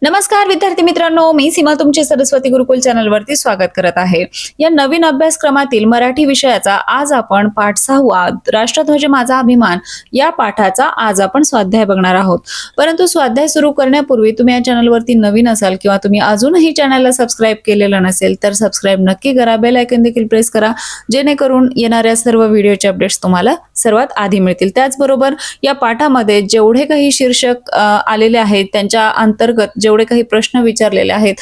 नमस्कार विद्यार्थी मित्रांनो, मी सीमा तुमचे सरस्वती गुरुकुल चॅनलवरती स्वागत करत आहे। या नवीन अभ्यासक्रमातील मराठी विषयाचा आज आपण पाठ 6 राष्ट्रध्वज माझा अभिमान या पाठाचा आज आपण स्वाध्याय बघणार आहोत। परंतु स्वाध्याय सुरू करण्यापूर्वी तुम्ही या चॅनलवरती नवीन असाल किंवा तुम्ही अजूनही चॅनलला सबस्क्राइब केलेलं नसेल तर सबस्क्राइब नक्की करा, बेल आयकॉन देखील प्रेस करा, जेणेकरून येणाऱ्या सर्व व्हिडिओचे अपडेट्स तुम्हाला सर्वात आधी मिळतील। त्याचबरोबर या पाठामध्ये जेवढे काही शीर्षक आलेले आहेत त्यांच्या अंतर्गत जेवढे काही प्रश्न विचारलेले आहेत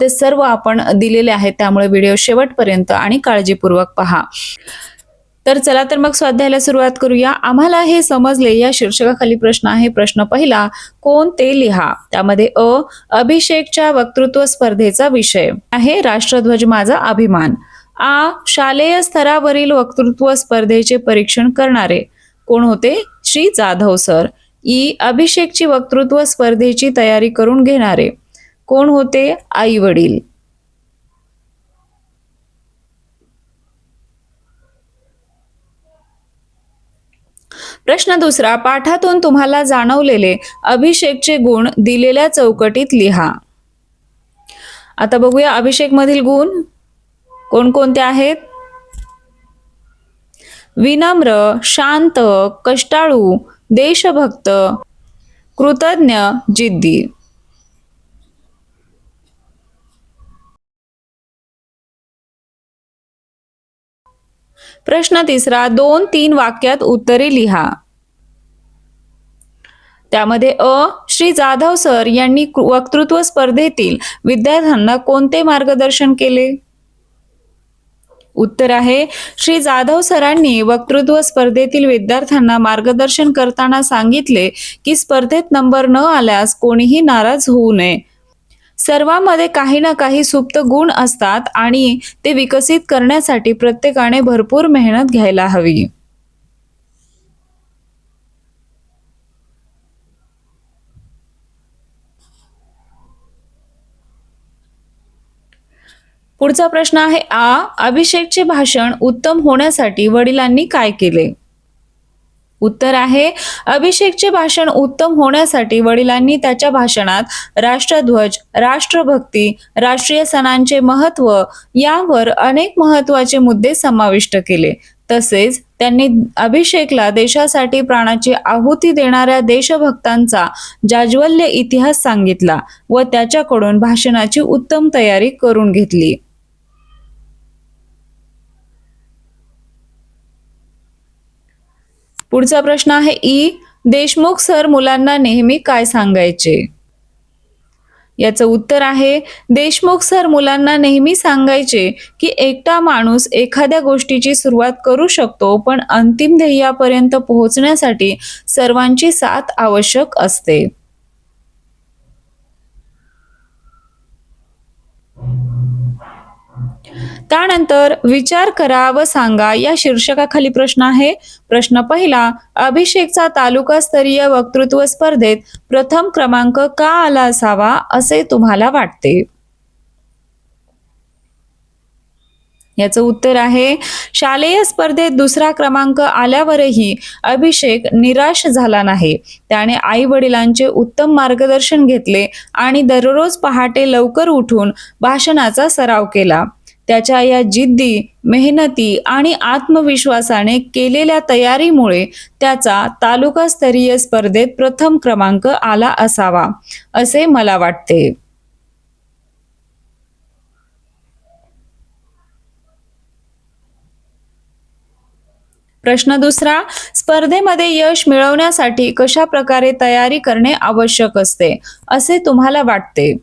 ते सर्व आपण दिलेले आहेत, त्यामुळे व्हिडिओ शेवटपर्यंत आणि काळजीपूर्वक पहा। तर चला तर मग स्वाध्यायाला सुरुवात करूया। आम्हाला हे समजले या शीर्षकाखाली प्रश्न आहे। प्रश्न पहिला, कोण ते लिहा। त्यामध्ये अभिषेकच्या वक्तृत्व स्पर्धेचा विषय आहे राष्ट्रध्वज माझा अभिमान। शालेय स्तरावरील वक्तृत्व स्पर्धेचे परीक्षण करणारे कोण होते? श्री जाधव सर। अभिषेकची वक्तृत्व स्पर्धेची तयारी करून घेणारे कोण होते? आई वडील। प्रश्न दुसरा, पाठातून तुम्हाला जाणवलेले अभिषेकचे गुण दिलेल्या चौकटीत लिहा। आता बघूया अभिषेक मधील गुण कोणकोणते आहेत? विनम्र, शांत, कष्टाळू, देशभक्त, कृतज्ञ, जिद्दी। प्रश्न तिसरा, 2-3 वाक्यात उत्तरे लिहा। त्यामध्ये श्री जाधव सर यांनी वक्तृत्व स्पर्धेतील विद्यार्थ्यांना कोणते मार्गदर्शन केले? उत्तर आहे, श्री जाधव सरांनी वक्तृत्व स्पर्धेतील विद्यार्थ्यांना मार्गदर्शन करताना सांगितले की स्पर्धेत नंबर न आल्यास कोणीही नाराज होऊ नये। सर्वांमध्ये काही ना काही सुप्त गुण असतात आणि ते विकसित करण्यासाठी प्रत्येकाने भरपूर मेहनत घ्यायला हवी। पुढचा प्रश्न आहे अभिषेकचे भाषण उत्तम होण्यासाठी वडिलांनी काय केले? उत्तर आहे, अभिषेकचे भाषण उत्तम होण्यासाठी वडिलांनी त्याच्या भाषणात राष्ट्रध्वज, राष्ट्रभक्ती, राष्ट्रीय सणांचे महत्त्व यावर अनेक महत्त्वाचे मुद्दे समाविष्ट केले। तसेच त्यांनी अभिषेकला देशासाठी प्राणाची आहुती देणाऱ्या देशभक्तांचा जाज्वल्य इतिहास सांगितला व त्याच्याकडून भाषणाची उत्तम तयारी करून घेतली। पुढचा प्रश्न आहे देशमुख सर मुलांना नेहमी काय सांगायचे? याचं उत्तर आहे, देशमुख सर मुलांना नेहमी सांगायचे की एकटा माणूस एखाद्या गोष्टीची सुरुवात करू शकतो, पण अंतिम ध्येयापर्यंत पोहोचण्यासाठी सर्वांची साथ आवश्यक असते। त्यानंतर विचार करा व सांगा या शीर्षकाखाली प्रश्न आहे। प्रश्न पहिला, अभिषेकचा तालुकास्तरीय वक्तृत्व स्पर्धेत प्रथम क्रमांक का आला असावा असे तुम्हाला वाटते? याचं उत्तर आहे, शालेय स्पर्धेत दुसरा क्रमांक आल्यावरही अभिषेक निराश झाला नाही। त्याने आई वडिलांचे उत्तम मार्गदर्शन घेतले आणि दररोज पहाटे लवकर उठून भाषणाचा सराव केला। त्याच्या या जिद्दी, मेहनती आणि आत्मविश्वासाने केलेल्या तयारीमुळे त्याचा तालुकास्तरीय स्पर्धेत प्रथम क्रमांक आला असावा असे मला वाटते। प्रश्न दुसरा, स्पर्धेमध्ये यश मिळवण्यासाठी कशा प्रकारे तयारी करणे आवश्यक असते असे तुम्हाला वाटते?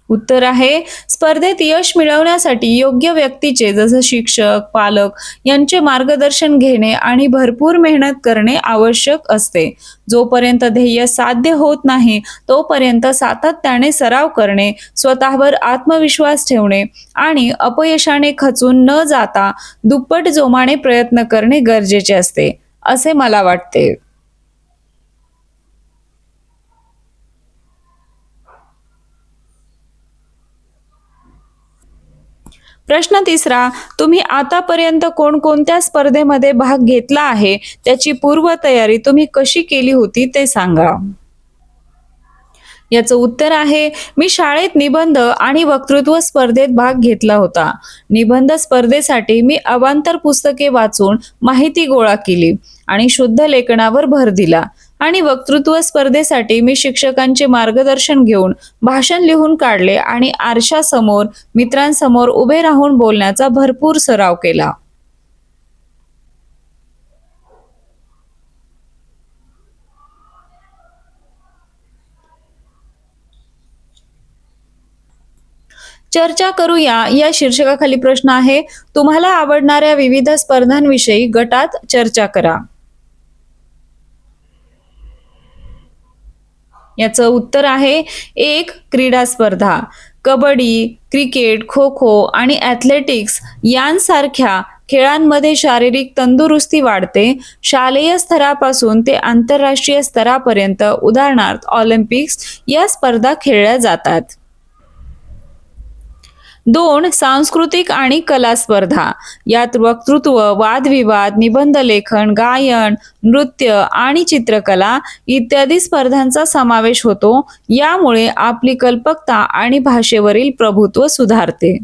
उत्तर आहे, स्पर्धेत यश मिळवण्यासाठी योग्य व्यक्तीचे जसे शिक्षक, पालक यांचे मार्गदर्शन घेणे आणि भरपूर मेहनत करणे आवश्यक असते। जोपर्यंत ध्येय साध्य होत नाही तोपर्यंत सातत्याने सराव करणे, स्वतःवर आत्मविश्वास ठेवणे आणि अपयशाने खचून न जाता दुप्पट जोमाने प्रयत्न करणे गरजेचे असते असे मला वाटते। प्रश्न तिसरा, तुम्ही आतापर्यंत कोणकोणत्या स्पर्धेमध्ये भाग घेतला आहे त्याची पूर्वतयारी तुम्ही कशी केली होती ते सांगा। याचं उत्तर आहे, मी शाळेत निबंध आणि वक्तृत्व स्पर्धेत भाग घेतला होता. निबंध स्पर्धेसाठी मी अवांतर पुस्तके वाचून माहिती गोळा केली आणि शुद्ध लेखनावर भर दिला. आणि वक्तृत्व स्पर्धेसाठी मी शिक्षकांचे मार्गदर्शन घेऊन भाषण लिहून काढले आणि आरशासमोर मित्रांसमोर उभे राहून बोलण्याचा भरपूर सराव केला. चर्चा करूया या शीर्षकाखाली प्रश्न आहे, तुम्हाला आवडणाऱ्या विविध स्पर्धांविषयी गटात चर्चा करा. याचं उत्तर आहे 1. क्रीडा स्पर्धा. कबड्डी, क्रिकेट, खो खो आणि ॲथलेटिक्स यांसारख्या खेळांमध्ये शारीरिक तंदुरुस्ती वाढते. शालेय स्तरापासून ते आंतरराष्ट्रीय स्तरापर्यंत उदाहरणार्थ ऑलिम्पिक्स या स्पर्धा खेळल्या जातात. 2. सांस्कृतिक आणि कला स्पर्धा. यात वक्तृत्व, वादविवाद, निबंध लेखन, गायन, नृत्य आणि चित्रकला इत्यादी स्पर्धांचा समावेश होतो. यामुळे आपली कल्पकता आणि भाषेवरील प्रभुत्व सुधारते.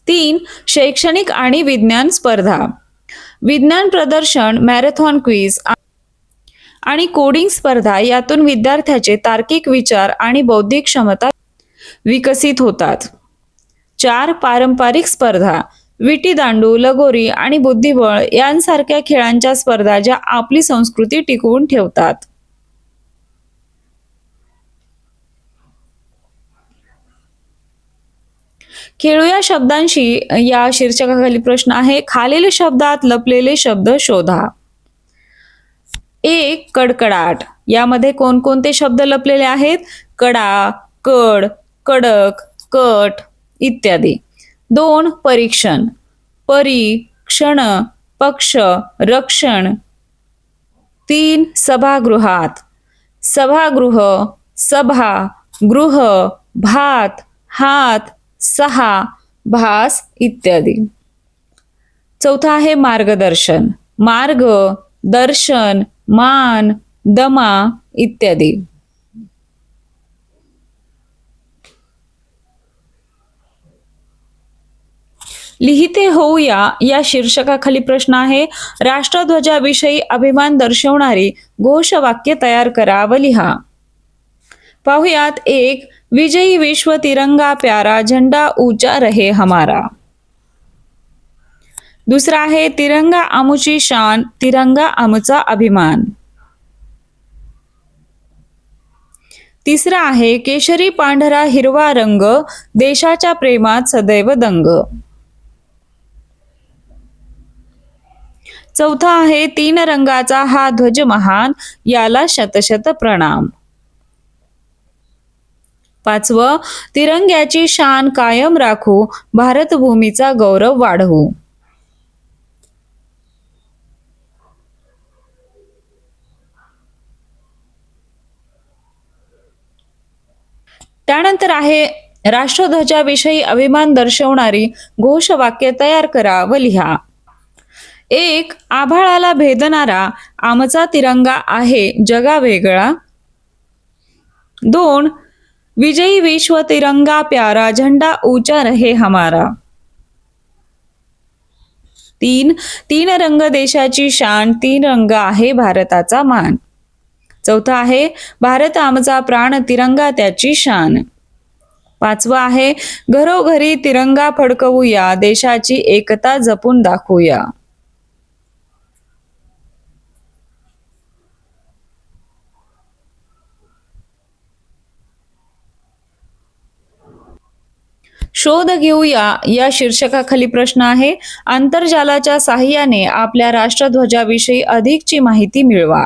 3. शैक्षणिक आणि विज्ञान स्पर्धा. विज्ञान प्रदर्शन, मॅरेथॉन क्विज आणि कोडिंग स्पर्धा यातून विद्यार्थ्याचे तार्किक विचार आणि बौद्धिक क्षमता विकसित होतात. 4. पारंपरिक स्पर्धा. विटीदांडू, लगोरी आणि बुद्धिबळ यांसारख्या खेळांच्या स्पर्धा ज्या आपली संस्कृती टिकवून ठेवतात. खेळूया शब्दांशी या शीर्षकाखाली प्रश्न आहे, खालील शब्दात लपलेले शब्द शोधा. 1. कडकडाट. यामध्ये कोणकोणते शब्द लपलेले आहेत? कडा, कड, कडक, कट इत्यादी. 2. परीक्षण. परी, क्षण, पक्ष, रक्षण. 3. सभागृहात. सभागृह, सभा, गृह, भात, हात, सहा, भास इत्यादी. 4. आहे मार्गदर्शन. मार्ग, दर्शन, मान, दमा इत्यादी. लिहिते होऊया या शीर्षकाखाली प्रश्न आहे, राष्ट्रध्वजाविषयी अभिमान दर्शवणारी घोषवाक्य तयार करा व लिहा. पाहुयात. 1. विजयी विश्व तिरंगा प्यारा, झंडा ऊंचा रहे हमारा. दुसरा आहे, तिरंगा आमुची शान, तिरंगा आमचा अभिमान. तिसरा आहे, केशरी पांढरा हिरवा रंग, देशाच्या प्रेमात सदैव दंग. चौथा आहे, 3 रंगाचा हा ध्वज महान, याला शतशत प्रणाम. 5. तिरंग्याची शान कायम राखू, भारतभूमीचा गौरव वाढवू. त्यानंतर आहे, राष्ट्रध्वजाविषयी अभिमान दर्शवणारी घोषवाक्य तयार करा व लिहा. 1. आभाळाला भेदणारा आमचा तिरंगा आहे जगा वेगळा. 2. विजयी विश्व तिरंगा प्यारा, झंडा ऊंचा रहे हमारा. 3 रंग देशाची शान, 3 रंग आहे भारताचा मान. 4 आहे, भारत आमचा प्राण, तिरंगा त्याची शान. 5 आहे, घरोघरी तिरंगा फडकवूया, देशाची एकता जपून दाखवूया. शोध घेऊया या शीर्षकाखाली प्रश्न आहे, आंतरजालाच्या साहाय्याने आपल्या राष्ट्रध्वजाविषयी अधिकची माहिती मिळवा.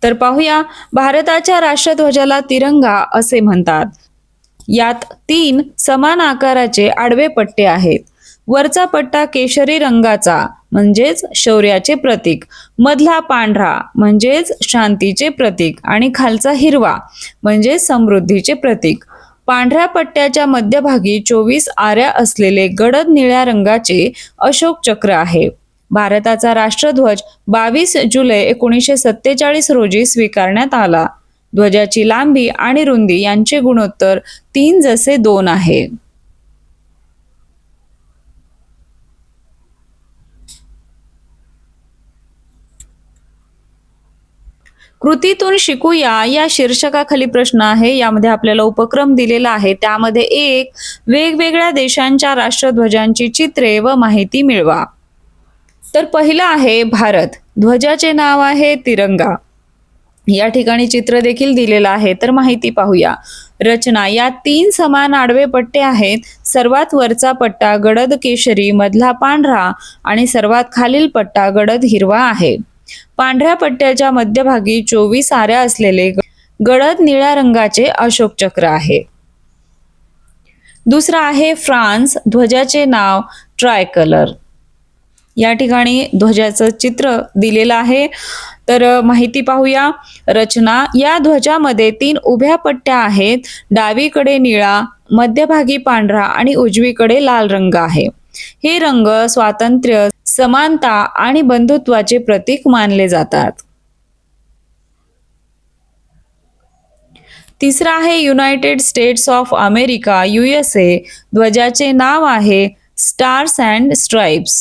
तर पाहूया, भारताच्या राष्ट्रध्वजाला तिरंगा असे म्हणतात. यात 3 समान आकाराचे आडवे पट्टे आहेत. वरचा पट्टा केशरी रंगाचा म्हणजेच शौर्याचे प्रतीक, मधला पांढरा म्हणजेच शांतीचे प्रतीक आणि खालचा हिरवा म्हणजे समृद्धीचे प्रतीक. पांढऱ्या पट्ट्याच्या मध्यभागी 24 आऱ्या असलेले गडद निळ्या रंगाचे अशोक चक्र आहे. भारताचा राष्ट्रध्वज 22 जुलै 1947 रोजी स्वीकारण्यात आला. ध्वजाची लांबी आणि रुंदी यांचे गुणोत्तर 3:2 आहे. कृतीतून शिकूया या शीर्षकाखाली प्रश्न आहे. यामध्ये आपल्याला उपक्रम दिलेला आहे. त्यामध्ये एक, वेगवेगळ्या देशांच्या राष्ट्रध्वजांची चित्रे व माहिती मिळवा. तर पहिला आहे भारत. ध्वजाचे नाव आहे तिरंगा. या ठिकाणी चित्र देखील दिलेलं आहे. तर माहिती पाहूया. रचना, या 3 समान आडवे पट्टे आहेत. सर्वात वरचा पट्टा गडद केशरी, मधला पांढरा आणि सर्वात खालील पट्टा गडद हिरवा आहे. पांढऱ्या पट्ट्याच्या मध्यभागी 24 आऱ्या असलेले गडद निळ्या रंगाचे अशोक चक्र आहे. दुसरा आहे फ्रान्स. ध्वजाचे नाव ट्रायकलर. या ठिकाणी ध्वजाचं चित्र दिलेलं आहे. तर माहिती पाहूया. रचना, या ध्वजामध्ये 3 उभ्या पट्ट्या आहेत. डावीकडे निळा, मध्यभागी पांढरा आणि उजवीकडे लाल रंग आहे. हे रंग स्वातंत्र्य, समानता आणि बंधुत्वाचे प्रतीक मानले जातात. तिसरा आहे United states of America USA. ध्वजाचे नाव आहे स्टार्स अँड स्ट्राइप्स.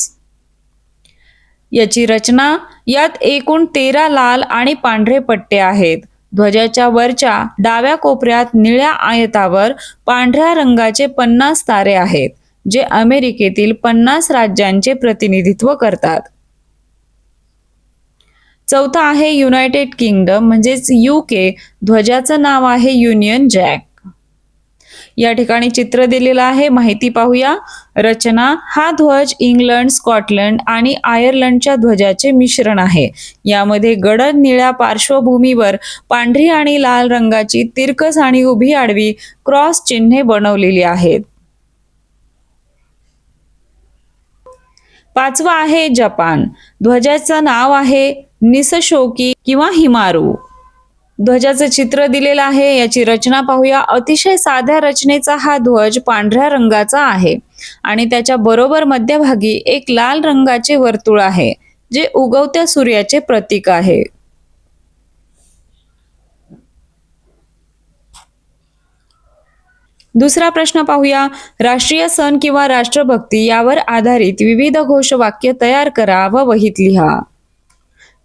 याची रचना, यात एकूण 13 लाल आणि पांढरे पट्टे आहेत. ध्वजाच्या वरच्या डाव्या कोपऱ्यात निळ्या आयतावर पांढऱ्या रंगाचे 50 तारे आहेत, जे अमेरिकेतील 50 राज्यांचे प्रतिनिधित्व करतात. चौथा आहे युनायटेड किंगडम म्हणजेच UK. ध्वजाचं नाव आहे युनियन जॅक. या ठिकाणी चित्र दिलेलं आहे. माहिती पाहूया. रचना, हा ध्वज इंग्लंड, स्कॉटलंड आणि आयर्लंडच्या ध्वजाचे मिश्रण आहे. यामध्ये गडद निळ्या पार्श्वभूमीवर पांढरी आणि लाल रंगाची तिरकस आणि उभी आडवी क्रॉस चिन्हे बनवलेली आहेत. पाचवा आहे जपान. ध्वजाचं नाव आहे निसशोकी किंवा हिमारू. ध्वजाचं चित्र दिलेलं आहे. याची रचना पाहूया. अतिशय साध्या रचनेचा हा ध्वज पांढऱ्या रंगाचा आहे आणि त्याच्या बरोबर मध्यभागी एक लाल रंगाचे वर्तुळ आहे, जे उगवत्या सूर्याचे प्रतीक आहे. दुसरा प्रश्न पाहूया. राष्ट्रीय सण किंवा राष्ट्रभक्ती यावर आधारित विविध घोषवाक्य तयार करा व वहीत लिहा.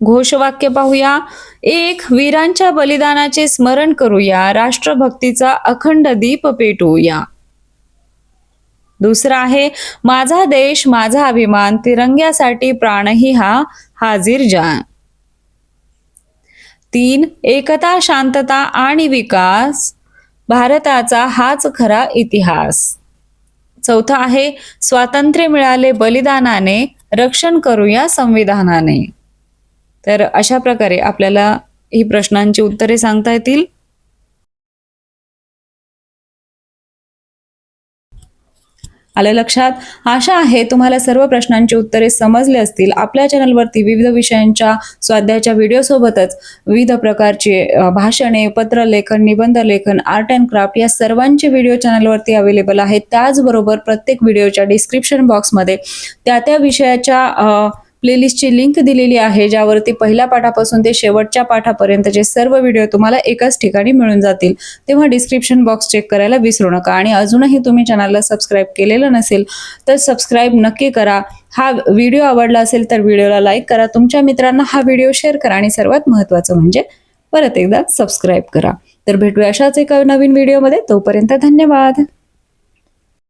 घोषवाक्य पाहूया. 1. वीरांच्या बलिदानाचे स्मरण करूया. राष्ट्रभक्तीचा अखंड दीप पेटवूया. दुसरा आहे माझा देश माझा अभिमान, तिरंग्यासाठी प्राणही हा हाजीर जान. 3. एकता, शांतता आणि विकास, भारताचा हाच खरा इतिहास. चौथा आहे स्वातंत्र्य मिळाले बलिदानाने, रक्षण करूया संविधानाने. तर अशा प्रकारे आपल्याला ही प्रश्नांची उत्तरे सांगता येतील. आलं लक्षात? आशा आहे तुम्हाला सर्व प्रश्नांची उत्तरे समजले असतील. आपल्या चॅनलवरती विविध विषयांच्या स्वाध्यायाच्या व्हिडिओ सोबतच विविध प्रकारचे भाषणे, पत्रलेखन, निबंध लेखन, आर्ट अँड क्राफ्ट या सर्वांचे व्हिडिओ चॅनलवरती अवेलेबल आहेत. त्याचबरोबर प्रत्येक व्हिडिओच्या डिस्क्रिप्शन बॉक्समध्ये त्या विषयाच्या प्लेलिस्टची लिंक दिलेली आहे, ज्यावरती पहिल्या पाठापासून ते शेवटच्या पाठापर्यंतचे सर्व व्हिडिओ तुम्हाला एकाच ठिकाणी मिळून जातील. तेव्हा डिस्क्रिप्शन बॉक्स चेक करायला विसरू नका. आणि अजूनही तुम्ही चॅनलला सबस्क्राईब केलेलं नसेल तर सबस्क्राईब नक्की करा. हा व्हिडिओ आवडला असेल तर व्हिडिओला लाईक करा, तुमच्या मित्रांना हा व्हिडिओ शेअर करा आणि सर्वात महत्त्वाचं म्हणजे परत एकदा सबस्क्राईब करा. तर भेटूया अशाच एका नवीन व्हिडिओमध्ये. तोपर्यंत धन्यवाद.